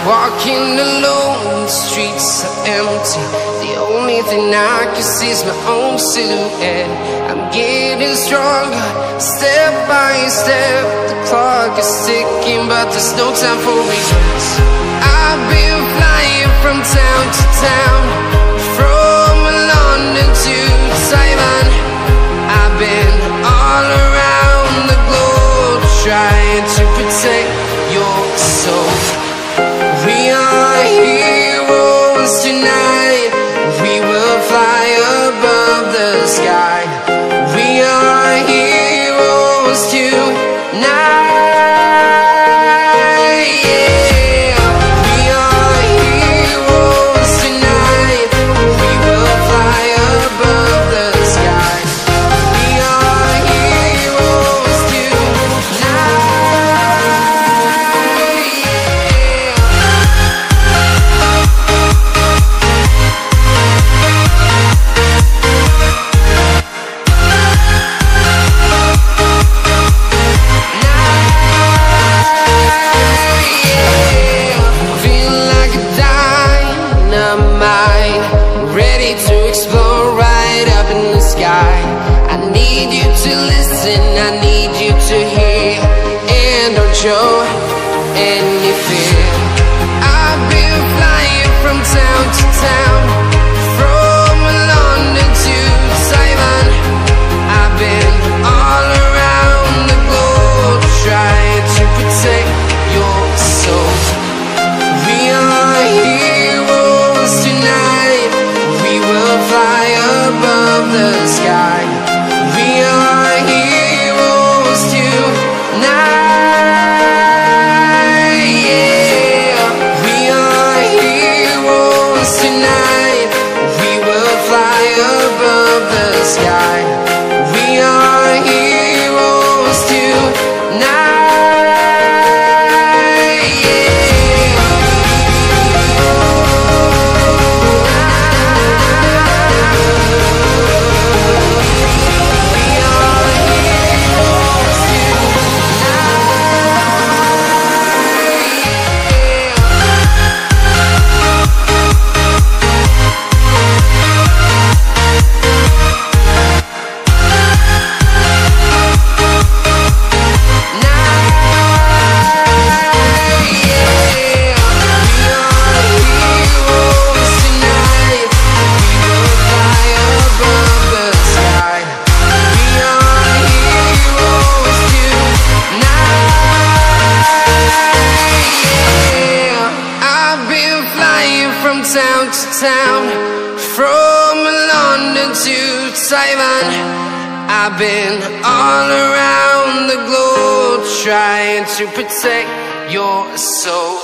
Walking alone, the streets are empty. The only thing I can see is my own silhouette. I'm getting stronger, step by step. The clock is ticking, but there's no time for regrets. I've been flying from town to town, from London to Taiwan. I've been all around the globe, trying to protect your soul. We are heroes tonight. We will fly above the sky. We are heroes tonight. Yeah. We are heroes tonight. We will fly above the sky. We are heroes tonight. I need you to hear and don't show any fear. I've been flying from town to town, from London to Taiwan. I've been all around the globe, trying to protect your soul. We are heroes tonight. We will fly above the sky. We are heroes tonight. Yeah. We are heroes tonight. We will fly above the sky. We are heroes tonight. Town to town, from London to Taiwan. I've been all around the globe, trying to protect your soul.